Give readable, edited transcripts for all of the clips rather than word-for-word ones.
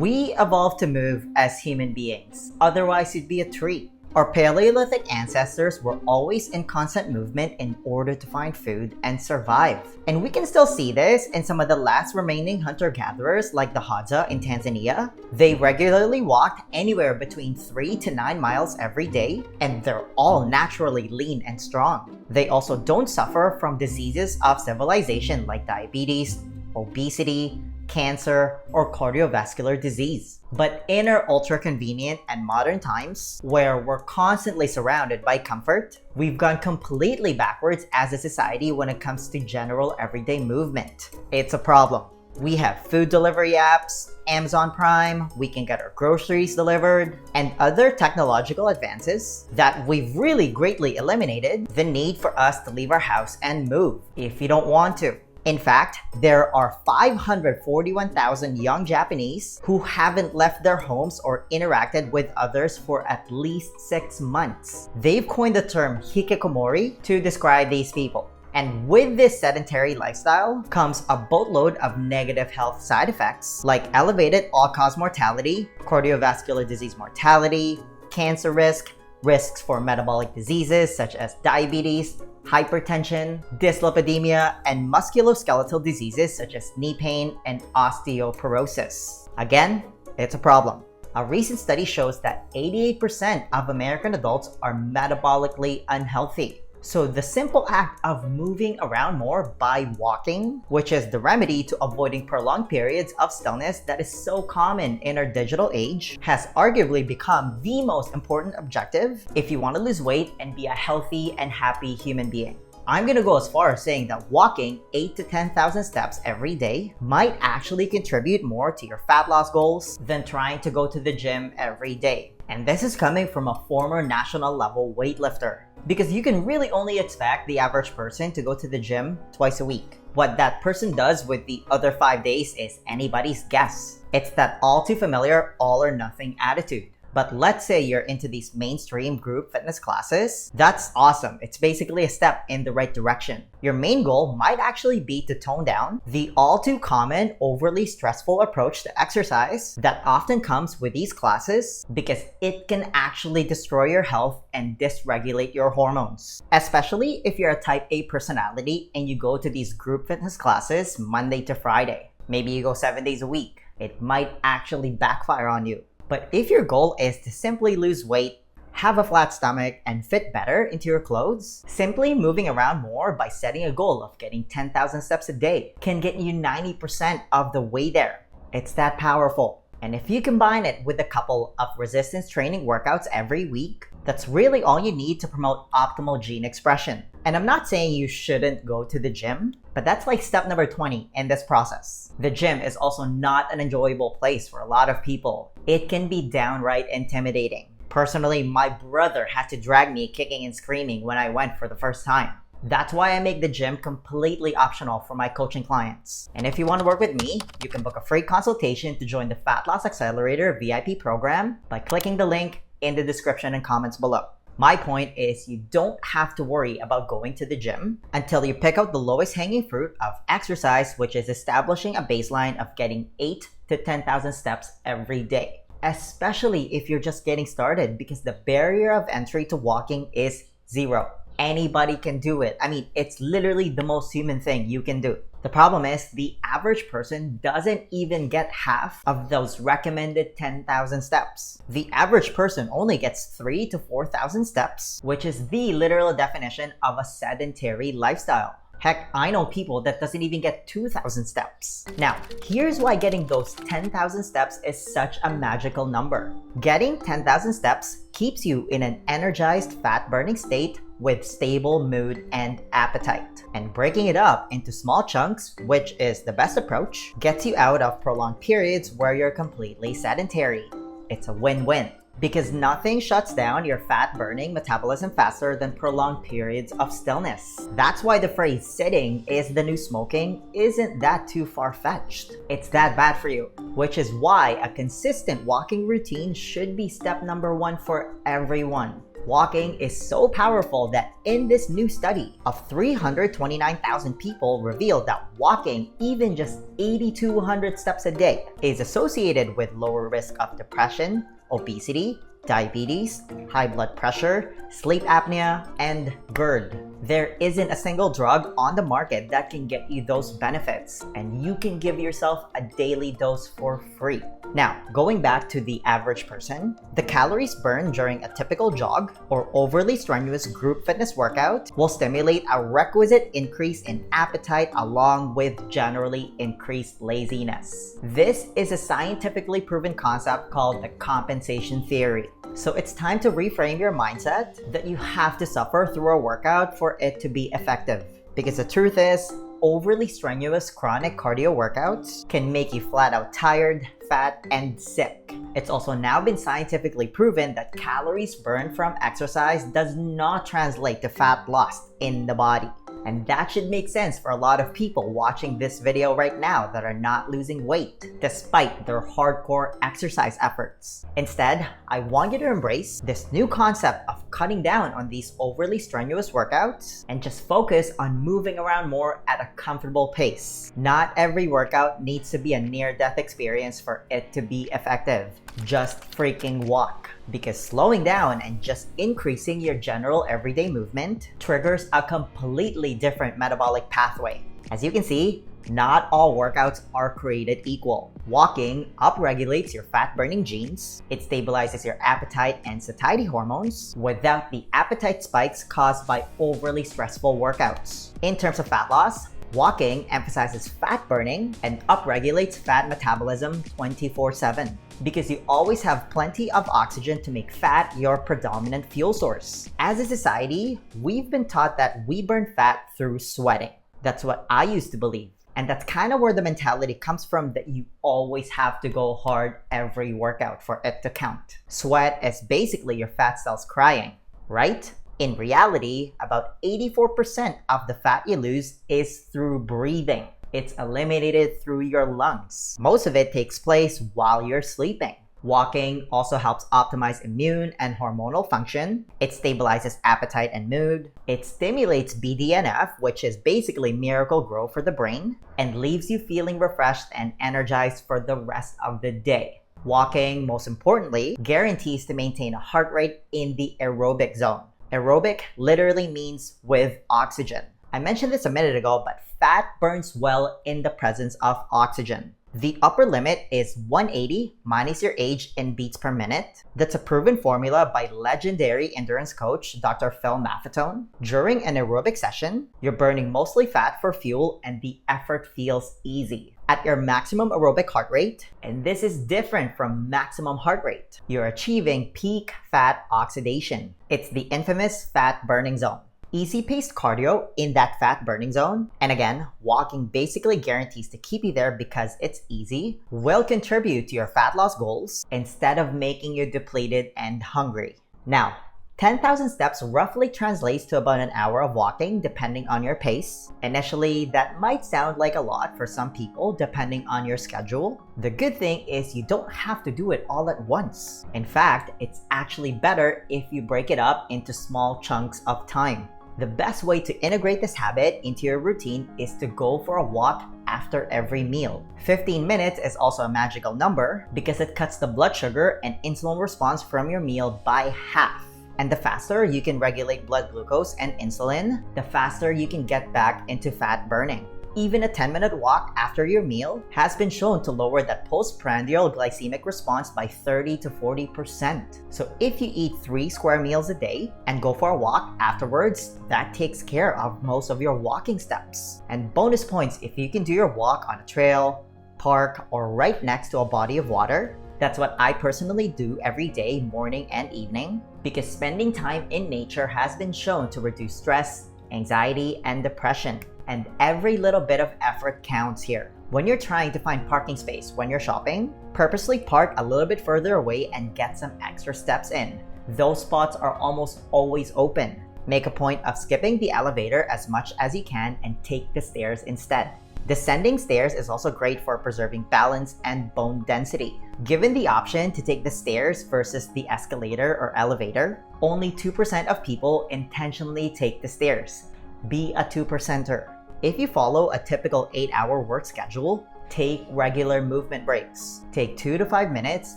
We evolved to move as human beings, otherwise you'd be a tree. Our Paleolithic ancestors were always in constant movement in order to find food and survive. And we can still see this in some of the last remaining hunter-gatherers like the Hadza in Tanzania. They regularly walked anywhere between 3 to 9 miles every day, and they're all naturally lean and strong. They also don't suffer from diseases of civilization like diabetes, obesity, cancer, or cardiovascular disease. But in our ultra-convenient and modern times, where we're constantly surrounded by comfort, we've gone completely backwards as a society when it comes to general everyday movement. It's a problem. We have food delivery apps, Amazon Prime, we can get our groceries delivered, and other technological advances that we've really greatly eliminated the need for us to leave our house and move if you don't want to. In fact, there are 541,000 young Japanese who haven't left their homes or interacted with others for at least 6 months. They've coined the term hikikomori to describe these people. And with this sedentary lifestyle comes a boatload of negative health side effects like elevated all-cause mortality, cardiovascular disease mortality, cancer risks for metabolic diseases such as diabetes, hypertension, dyslipidemia, and musculoskeletal diseases such as knee pain and osteoporosis. Again, it's a problem. A recent study shows that 88% of American adults are metabolically unhealthy. So the simple act of moving around more by walking, which is the remedy to avoiding prolonged periods of stillness that is so common in our digital age, has arguably become the most important objective if you want to lose weight and be a healthy and happy human being. I'm gonna go as far as saying that walking 8 to 10,000 steps every day might actually contribute more to your fat loss goals than trying to go to the gym every day. And this is coming from a former national level weightlifter. Because you can really only expect the average person to go to the gym twice a week. What that person does with the other 5 days is anybody's guess. It's that all too familiar all or nothing attitude. But let's say you're into these mainstream group fitness classes. That's awesome. It's basically a step in the right direction. Your main goal might actually be to tone down the all too common, overly stressful approach to exercise that often comes with these classes because it can actually destroy your health and dysregulate your hormones. Especially if you're a type A personality and you go to these group fitness classes Monday to Friday. Maybe you go 7 days a week. It might actually backfire on you. But if your goal is to simply lose weight, have a flat stomach, and fit better into your clothes, simply moving around more by setting a goal of getting 10,000 steps a day can get you 90% of the way there. It's that powerful. And if you combine it with a couple of resistance training workouts every week, that's really all you need to promote optimal gene expression. And I'm not saying you shouldn't go to the gym, but that's like step number 20 in this process. The gym is also not an enjoyable place for a lot of people. It can be downright intimidating. Personally, my brother had to drag me kicking and screaming when I went for the first time. That's why I make the gym completely optional for my coaching clients. And if you want to work with me, you can book a free consultation to join the Fat Loss Accelerator VIP program by clicking the link in the description and comments below. My point is you don't have to worry about going to the gym until you pick out the lowest hanging fruit of exercise, which is establishing a baseline of getting 8 to 10,000 steps every day. Especially if you're just getting started, because the barrier of entry to walking is 0. Anybody can do it. I mean, it's literally the most human thing you can do. The problem is the average person doesn't even get half of those recommended 10,000 steps. The average person only gets 3 to 4,000 steps, which is the literal definition of a sedentary lifestyle. Heck, I know people that doesn't even get 2,000 steps. Now, here's why getting those 10,000 steps is such a magical number. Getting 10,000 steps keeps you in an energized fat-burning state with stable mood and appetite. And breaking it up into small chunks, which is the best approach, gets you out of prolonged periods where you're completely sedentary. It's a win-win. Because nothing shuts down your fat-burning metabolism faster than prolonged periods of stillness. That's why the phrase sitting is the new smoking isn't that too far-fetched. It's that bad for you, which is why a consistent walking routine should be step number 1 for everyone. Walking is so powerful that in this new study of 329,000 people revealed that walking even just 80 to 100 steps a day is associated with lower risk of depression, obesity, diabetes, high blood pressure, sleep apnea, and GERD. There isn't a single drug on the market that can get you those benefits, and you can give yourself a daily dose for free. Now, going back to the average person, the calories burned during a typical jog or overly strenuous group fitness workout will stimulate a requisite increase in appetite along with generally increased laziness. This is a scientifically proven concept called the compensation theory. So it's time to reframe your mindset that you have to suffer through a workout for it to be effective. Because the truth is, overly strenuous chronic cardio workouts can make you flat out tired, fat, and sick. It's also now been scientifically proven that calories burned from exercise does not translate to fat lost in the body. And that should make sense for a lot of people watching this video right now that are not losing weight despite their hardcore exercise efforts. Instead, I want you to embrace this new concept of cutting down on these overly strenuous workouts and just focus on moving around more at a comfortable pace. Not every workout needs to be a near-death experience for it to be effective. Just freaking walk. Because slowing down and just increasing your general everyday movement triggers a completely different metabolic pathway. As you can see, not all workouts are created equal. Walking upregulates your fat-burning genes, it stabilizes your appetite and satiety hormones without the appetite spikes caused by overly stressful workouts. In terms of fat loss, walking emphasizes fat burning and upregulates fat metabolism 24/7 because you always have plenty of oxygen to make fat your predominant fuel source. As a society, we've been taught that we burn fat through sweating. That's what I used to believe. And that's kind of where the mentality comes from that you always have to go hard every workout for it to count. Sweat is basically your fat cells crying, right? In reality, about 84% of the fat you lose is through breathing. It's eliminated through your lungs. Most of it takes place while you're sleeping. Walking also helps optimize immune and hormonal function. It stabilizes appetite and mood. It stimulates BDNF, which is basically miracle grow for the brain, and leaves you feeling refreshed and energized for the rest of the day. Walking, most importantly, guarantees to maintain a heart rate in the aerobic zone. Aerobic literally means with oxygen. I mentioned this a minute ago, but fat burns well in the presence of oxygen. The upper limit is 180 minus your age in beats per minute. That's a proven formula by legendary endurance coach Dr. Phil Maffetone. During an aerobic session, you're burning mostly fat for fuel and the effort feels easy. At your maximum aerobic heart rate, and this is different from maximum heart rate, you're achieving peak fat oxidation. It's the infamous fat burning zone. Easy-paced cardio in that fat burning zone, and again, walking basically guarantees to keep you there because it's easy, will contribute to your fat loss goals instead of making you depleted and hungry. Now, 10,000 steps roughly translates to about an hour of walking depending on your pace. Initially, that might sound like a lot for some people depending on your schedule. The good thing is you don't have to do it all at once. In fact, it's actually better if you break it up into small chunks of time. The best way to integrate this habit into your routine is to go for a walk after every meal. 15 minutes is also a magical number because it cuts the blood sugar and insulin response from your meal by half. And the faster you can regulate blood glucose and insulin, the faster you can get back into fat burning. Even a 10-minute walk after your meal has been shown to lower that postprandial glycemic response by 30 to 40%. So if you eat 3 square meals a day and go for a walk afterwards, that takes care of most of your walking steps. And bonus points if you can do your walk on a trail, park, or right next to a body of water. That's what I personally do every day, morning and evening, because spending time in nature has been shown to reduce stress, anxiety, and depression. And every little bit of effort counts here. When you're trying to find parking space when you're shopping, purposely park a little bit further away and get some extra steps in. Those spots are almost always open. Make a point of skipping the elevator as much as you can and take the stairs instead. Descending stairs is also great for preserving balance and bone density. Given the option to take the stairs versus the escalator or elevator, only 2% of people intentionally take the stairs. Be a 2%er. If you follow a typical 8-hour work schedule, take regular movement breaks. Take 2 to 5 minutes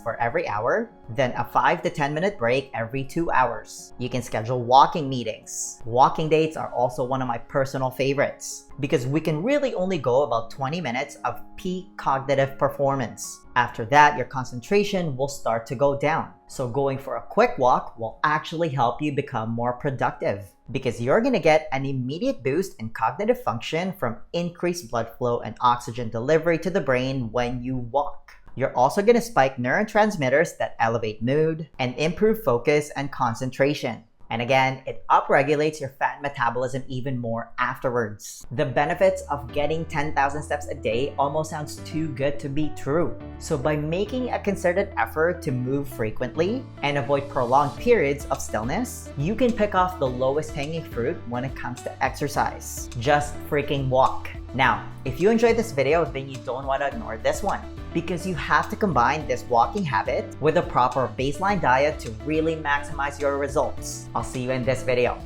for every hour, then a 5 to 10 minute break every 2 hours. You can schedule walking meetings. Walking dates are also one of my personal favorites because we can really only go about 20 minutes of peak cognitive performance. After that, your concentration will start to go down. So going for a quick walk will actually help you become more productive because you're gonna get an immediate boost in cognitive function from increased blood flow and oxygen delivery to the brain when you walk. You're also gonna spike neurotransmitters that elevate mood and improve focus and concentration. And again, it upregulates your fat metabolism even more afterwards. The benefits of getting 10,000 steps a day almost sounds too good to be true. So by making a concerted effort to move frequently and avoid prolonged periods of stillness, you can pick off the lowest hanging fruit when it comes to exercise. Just freaking walk. Now, if you enjoyed this video, then you don't want to ignore this one, because you have to combine this walking habit with a proper baseline diet to really maximize your results. I'll see you in this video.